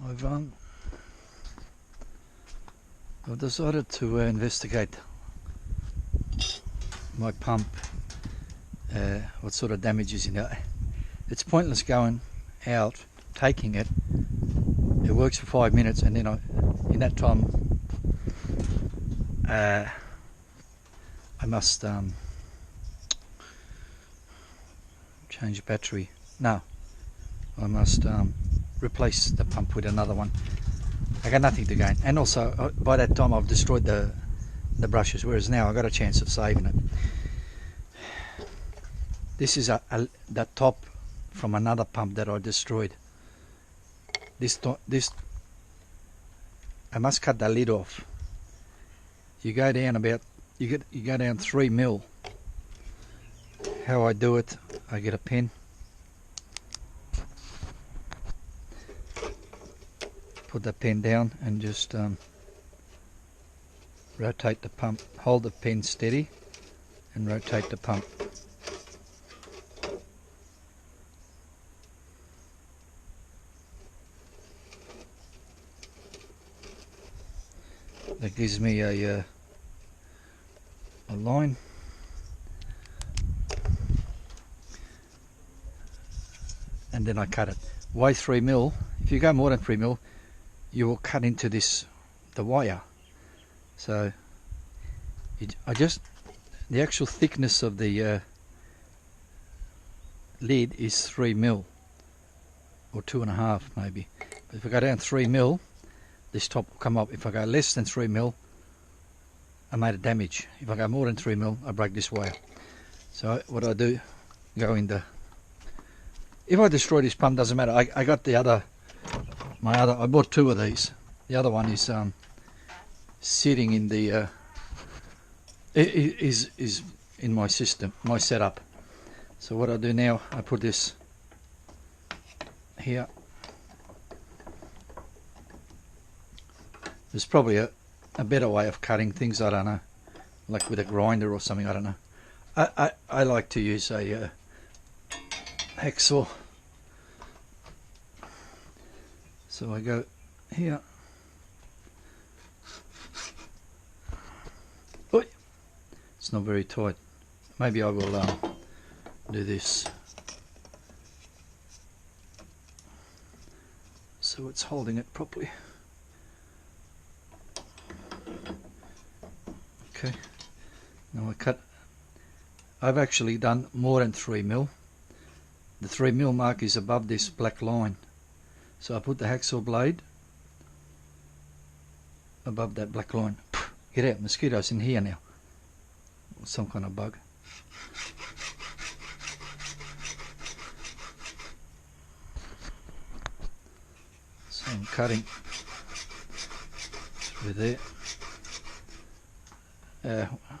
I've decided to investigate my pump, what sort of damage is in it. It's pointless going out, taking it. It works for 5 minutes, and then in that time I must change battery. No, I must replace the pump with another one. I got nothing to gain, and also by that time I've destroyed the brushes, whereas now I got a chance of saving it. This is the top from another pump that I destroyed. This I must cut the lid off. You go down about you go down 3 mil. How I do it, I get a pen, put the pen down, and just rotate the pump. Hold the pen steady and rotate the pump. That gives me a line. And then I cut it. Why 3 mil? If you go more than 3 mil, you will cut into the wire. So the actual thickness of the lid is 3 mil or 2.5 maybe. But if I go down 3 mil, this top will come up. If I go less than 3 mil, I made a damage. If I go more than 3 mil, I break this wire. So what I do, go in the. If I destroy this pump, doesn't matter. I got the other. I bought 2 of these. The other one is sitting in the is in my system, my setup. So what I do now, I put this here. There's probably a better way of cutting things, I don't know, like with a grinder or something, I don't know. I like to use a hacksaw. So I go here. Oh, it's not very tight. Maybe I will do this so it's holding it properly. Okay, now I cut. I've actually done more than 3 mil. The 3 mil mark is above this black line. So I put the hacksaw blade above that black line. Get out, mosquitoes in here now. Some kind of bug. So I'm cutting through there.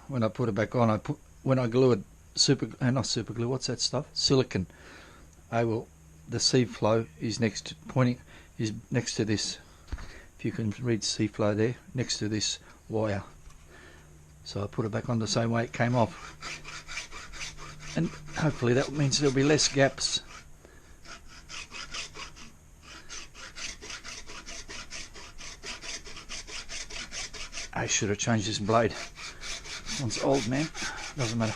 When I put it back on, when I glue it, not super glue, what's that stuff? Silicon. The SeaFlo is next to this. If you can read SeaFlo there, next to this wire. So I put it back on the same way it came off, and hopefully that means there'll be less gaps. I should have changed this blade. This one's old, man. Doesn't matter.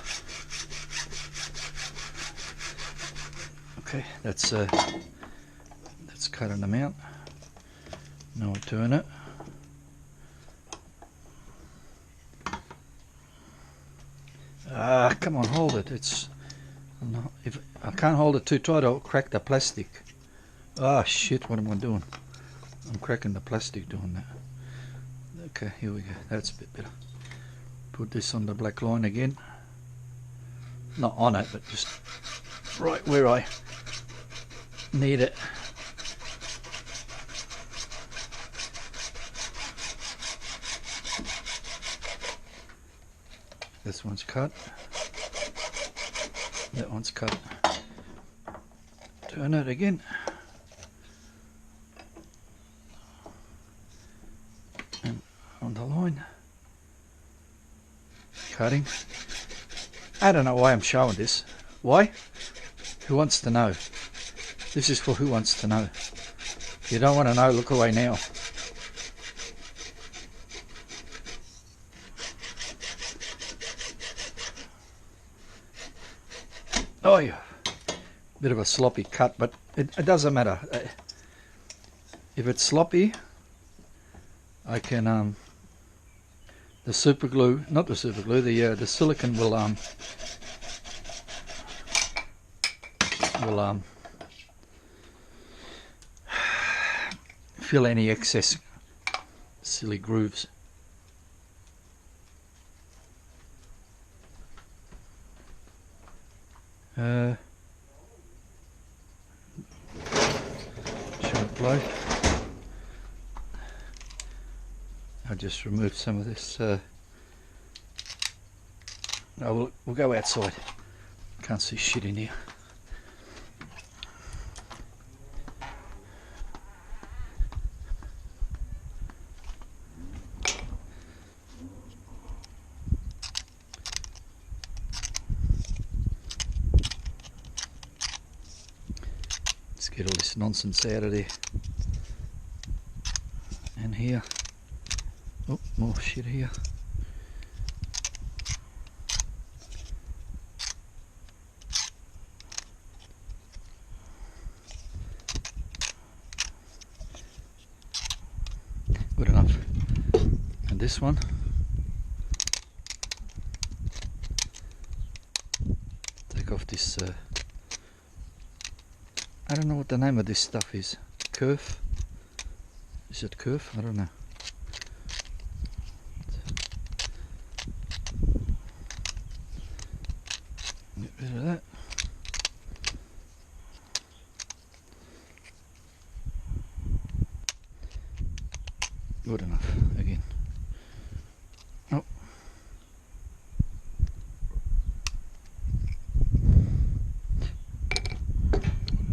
Okay, that's cutting them out. Now we're doing it. Come on, hold it. If I can't hold it too tight, I'll crack the plastic. Ah, shit! What am I doing? I'm cracking the plastic doing that. Okay, here we go. That's a bit better. Put this on the black line again. Not on it, but just right where I need it. This one's cut. That one's cut. Turn it again. And on the line. Cutting. I don't know why I'm showing this. Why? Who wants to know? This is for who wants to know. If you don't want to know, look away now. Oh yeah, bit of a sloppy cut, but it doesn't matter. If it's sloppy, I can the super glue, not the super glue, the silicone will fill any excess silly grooves. Short blow. I'll just remove some of this. No, we'll go outside. Can't see shit in here. Get all this nonsense out of there. And here. Oh, more shit here. Good enough. And this one. Take off this I don't know what the name of this stuff is. Kerf? Is it kerf? I don't know. Get rid of that. Good enough. Again. Oh.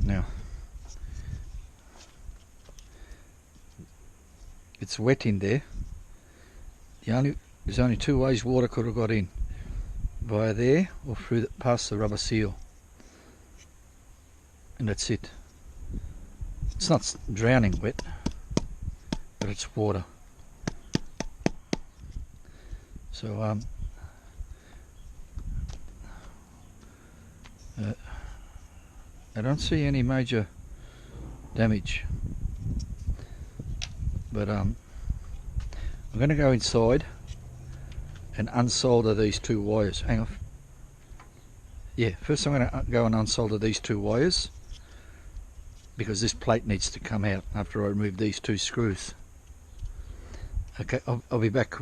Now, it's wet in there. There's only two ways water could have got in, via there or through past the rubber seal, and that's it. It's not drowning wet, but it's water. So I don't see any major damage, but I'm going to go inside and unsolder these two wires. Hang on. Yeah, first I'm going to go and unsolder these two wires, because this plate needs to come out after I remove these two screws. Okay, I'll be back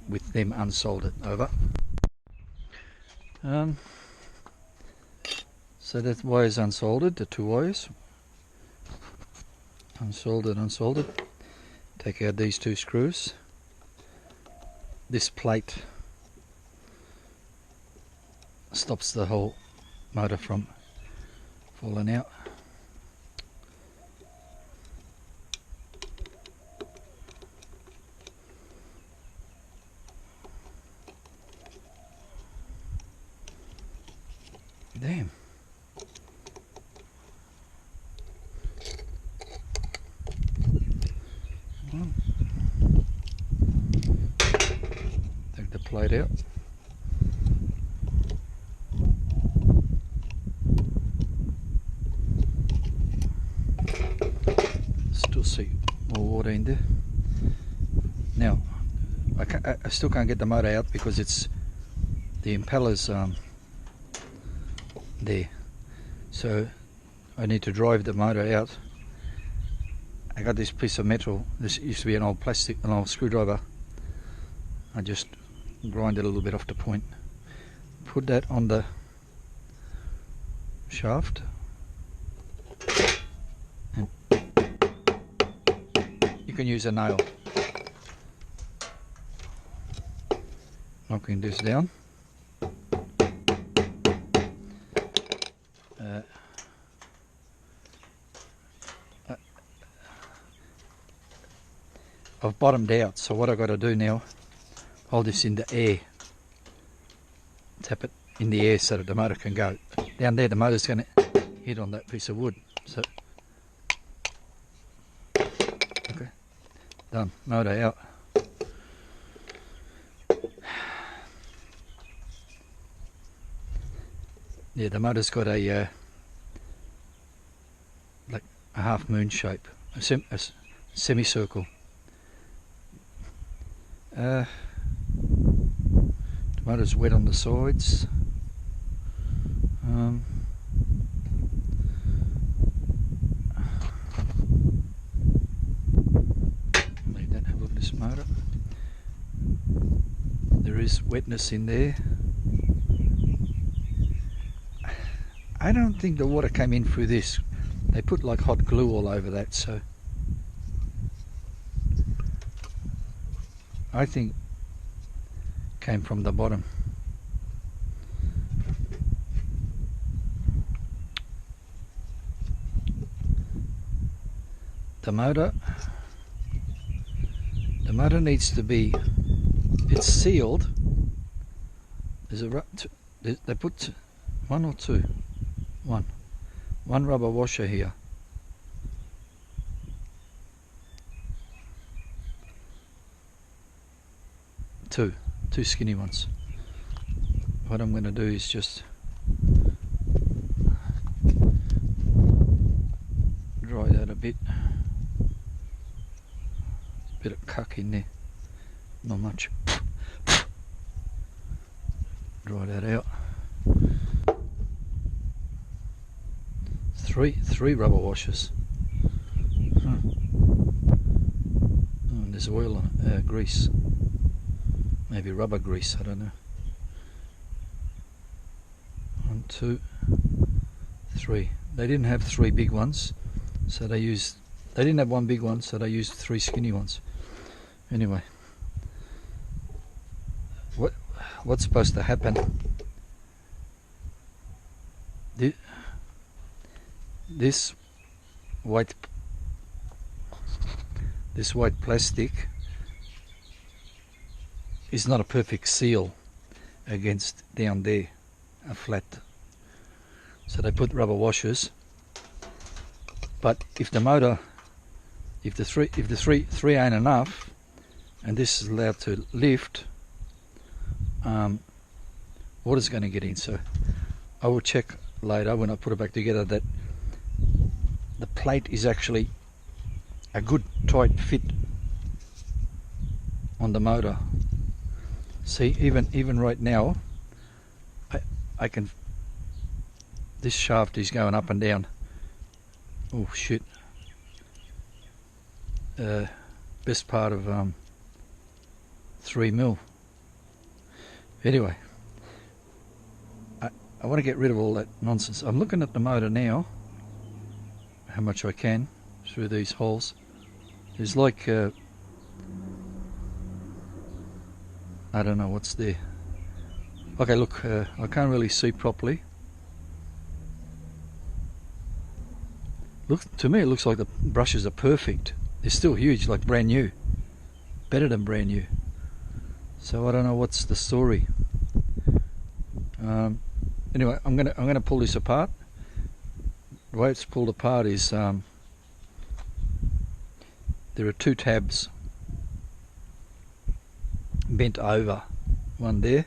with them unsoldered. Over. So that wire's unsoldered, the two wires. Unsoldered. Take out these two screws. This plate stops the whole motor from falling out. Damn. Take the plate out. Still see more water in there. Now, I still can't get the motor out because it's the impeller's there, so I need to drive the motor out. I got this piece of metal. This used to be an old screwdriver. I just grind it a little bit off the point, put that on the shaft, and you can use a nail. Knocking this down. I've bottomed out, so what I've got to do now, hold this in the air, tap it in the air so that the motor can go. Down there the motor's going to hit on that piece of wood, so Done. Motor out. Yeah, the motor's got a like a half moon shape, a semicircle. The motor's wet on the sides. Leave that. Have a look at this motor. There is wetness in there. I don't think the water came in through this. They put like hot glue all over that, so I think it came from the bottom. The motor needs to be, it's sealed. There's a they put one or two. One rubber washer here. Two skinny ones. What I'm going to do is just dry that a bit. Bit of cuck in there, not much. Dry that out. Three rubber washers. Oh, there's oil on it, grease. Maybe rubber grease, I don't know. 1, 2, 3. They didn't have 3 big ones, so they didn't have 1 big one, so they used 3 skinny ones. Anyway, what's supposed to happen? This white plastic is not a perfect seal against down there, a flat. So they put rubber washers. But if the motor, if the three ain't enough, and this is allowed to lift, water's going to get in. So I will check later when I put it back together that the plate is actually a good tight fit on the motor. See, even right now, I can. This shaft is going up and down. Oh shit! Best part of 3 mil. Anyway, I want to get rid of all that nonsense. I'm looking at the motor now. How much I can through these holes. There's like I don't know what's there. Okay, look, I can't really see properly. Look, to me it looks like the brushes are perfect. They're still huge, like brand new, better than brand new. So I don't know what's the story. Anyway, I'm gonna pull this apart. The way it's pulled apart is there are 2 tabs bent over, one there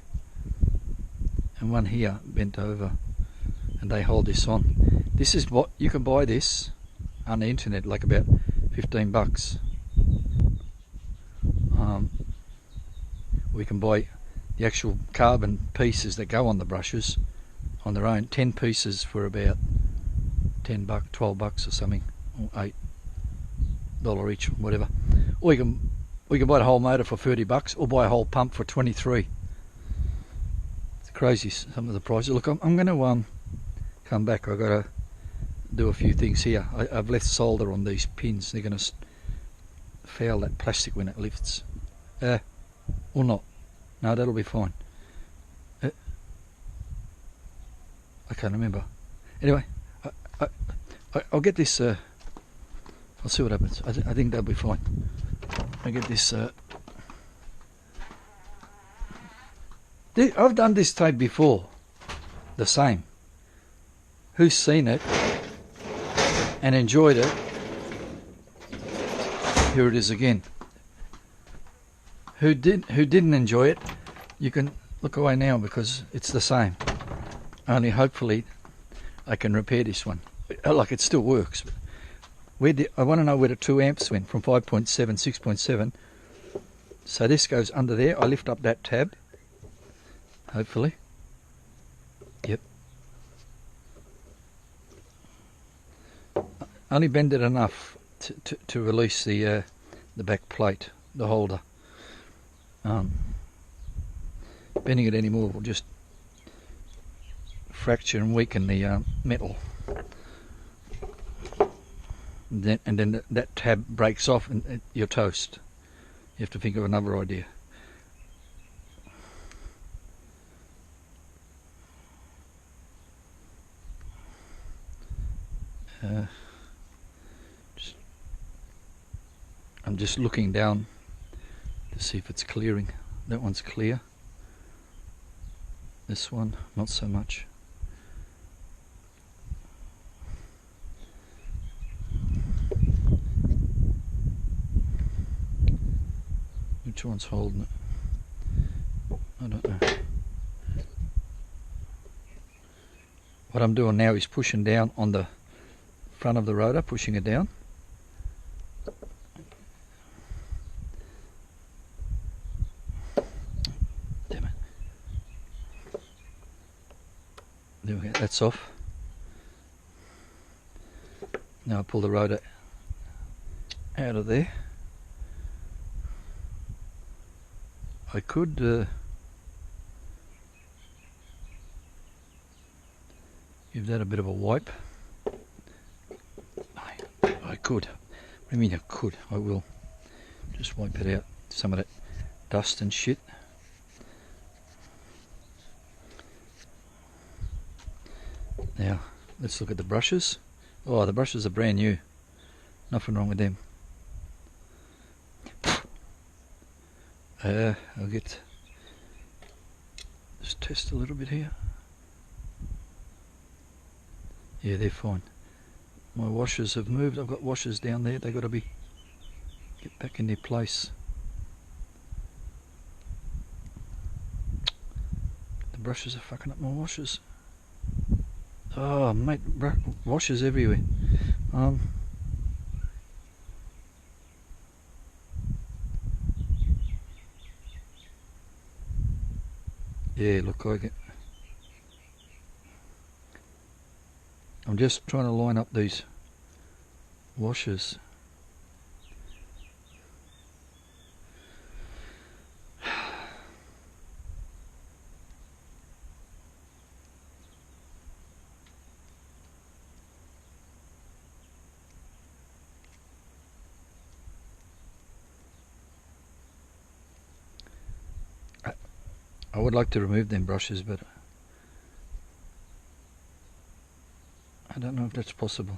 and one here bent over, and they hold this on. This is what you can buy this on the internet, like about 15 bucks. We can buy the actual carbon pieces that go on the brushes on their own, 10 pieces for about 10 bucks, 12 bucks or something, or $8 each, whatever. Or we can buy the whole motor for 30 bucks, or buy a whole pump for 23. It's crazy, some of the prices. Look, I'm going to come back. I've got to do a few things here. I've left solder on these pins. They're going to foul that plastic when it lifts. Or not. No, that'll be fine. I can't remember. Anyway, I'll get this. I'll see what happens. I think that'll be fine. I get this. I've done this tape before. The same. Who's seen it and enjoyed it? Here it is again. who didn't enjoy it, you can look away now because it's the same. Only hopefully I can repair this one. Like, it still works. I want to know where the 2 amps went from 5.7, 6.7. So this goes under there. I lift up that tab. Hopefully. Yep. Only bend it enough to release the back plate, the holder. Bending it anymore will just fracture and weaken the metal. And then that tab breaks off and you're toast. You have to think of another idea. I'm just looking down to see if it's clearing. That one's clear. This one, not so much. Which one's holding it? I don't know. What I'm doing now is pushing down on the front of the rotor, pushing it down. Damn it. There we go, that's off. Now I pull the rotor out of there. I could give that a bit of a wipe. I could. What do you mean I could? I will. Just wipe it out. Some of that dust and shit. Now, let's look at the brushes. Oh, the brushes are brand new. Nothing wrong with them. I'll just test a little bit here. Yeah, they're fine. My washers have moved. I've got washers down there. They've got to get back in their place. The brushes are fucking up my washers. Oh, mate, washers everywhere. Yeah, look like it. I'm just trying to line up these washers. I would like to remove them brushes, but I don't know if that's possible.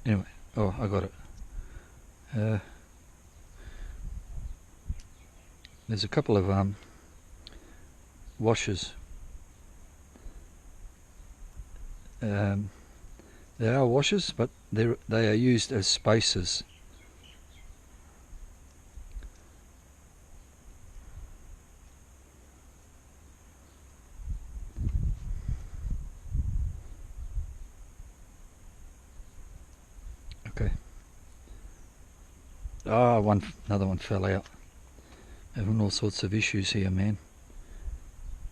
Anyway, oh, I got it. There's a couple of washers. They are washers, but they are used as spacers. Okay. Ah, another one fell out. Having all sorts of issues here, man.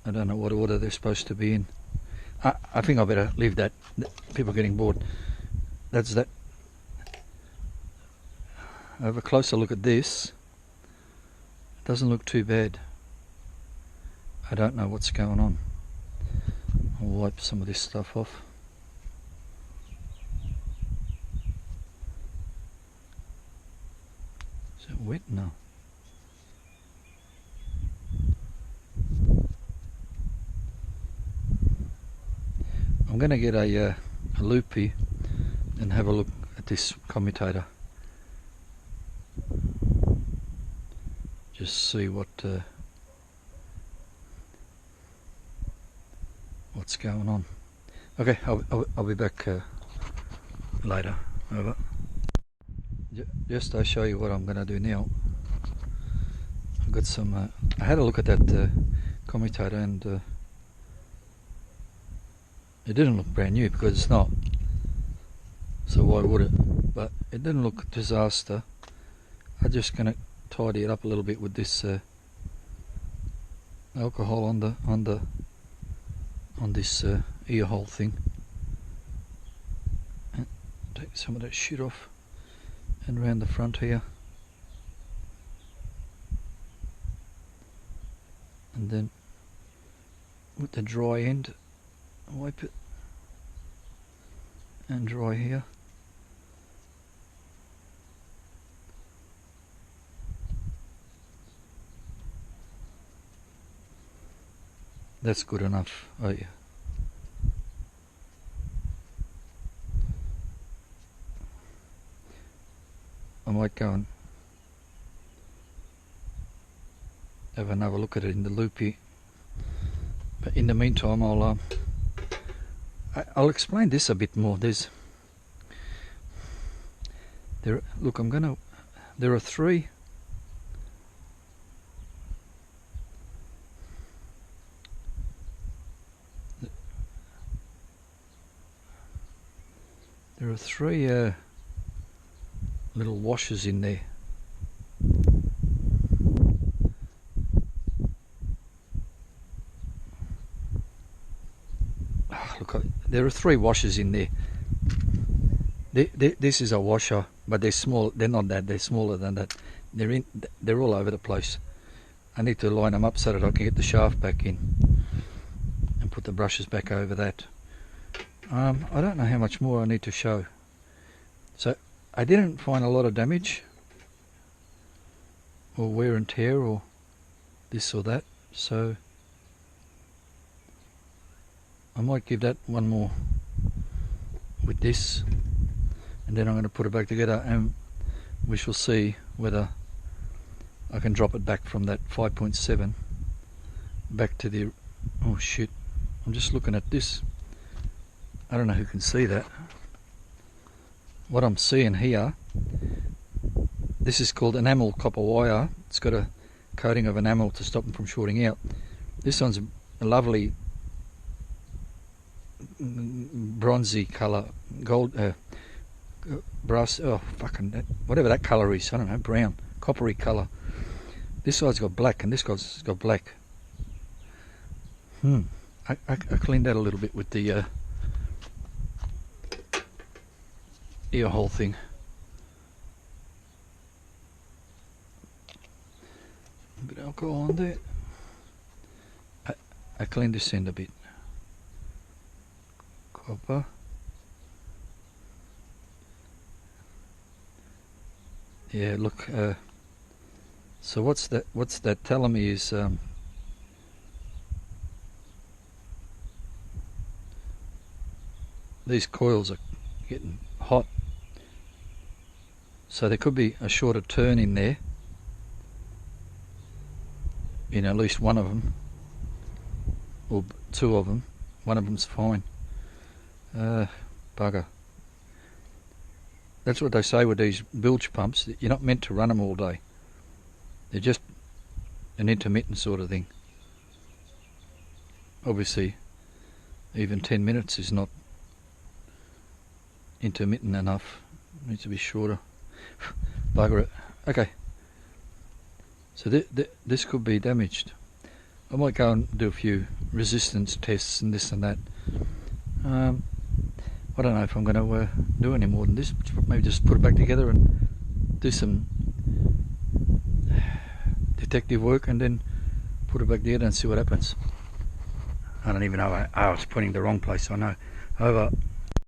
I don't know what order they're supposed to be in. I think I better leave that. People are getting bored. That's that. Have a closer look at this. It doesn't look too bad. I don't know what's going on. I'll wipe some of this stuff off. Is it wet? No. I'm going to get a loopy and have a look at this commutator. Just see what's going on. Okay, I'll be back later. Over. Just to show you what I'm going to do now. I've got some. I had a look at that commutator, and it didn't look brand new because it's not. So why would it? But it didn't look a disaster. I'm just going to tidy it up a little bit with this alcohol on this ear hole thing, and take some of that shit off and around the front here, and then with the dry end wipe it and dry here. That's good enough. Oh yeah. I might go and have another look at it in the loopy, but in the meantime I'll explain this a bit more. There are three little washers in there. Look, there are three washers in there. This is a washer, but they're small. They're not that. They're smaller than that. They're all over the place. I need to line them up so that I can get the shaft back in and put the brushes back over that. I don't know how much more I need to show. So I didn't find a lot of damage or wear and tear or this or that, so I might give that one more with this, and then I'm going to put it back together, and we shall see whether I can drop it back from that 5.7 back to the... oh shit, I'm just looking at this. I don't know who can see that. What I'm seeing here, this is called enamel copper wire. It's got a coating of enamel to stop them from shorting out. This one's a lovely bronzy colour, gold, brass, oh fucking that, whatever that colour is, I don't know, brown, coppery colour. This side's got black and this side's got black. I cleaned that a little bit with the ear hole thing. A bit of alcohol on there. I cleaned this end a bit. Copper. Yeah, look. So what's that telling me is these coils are getting hot. So there could be a shorter turn in there, in at least one of them, or two of them. One of them's fine. Bugger. That's what they say with these bilge pumps, that you're not meant to run them all day. They're just an intermittent sort of thing. Obviously, even 10 minutes is not intermittent enough. It needs to be shorter. Bugger it. Okay. So this could be damaged. I might go and do a few resistance tests and this and that. I don't know if I'm going to do any more than this. Maybe just put it back together and do some detective work and then put it back together and see what happens. I don't even know. I was pointing the wrong place, I know. Over.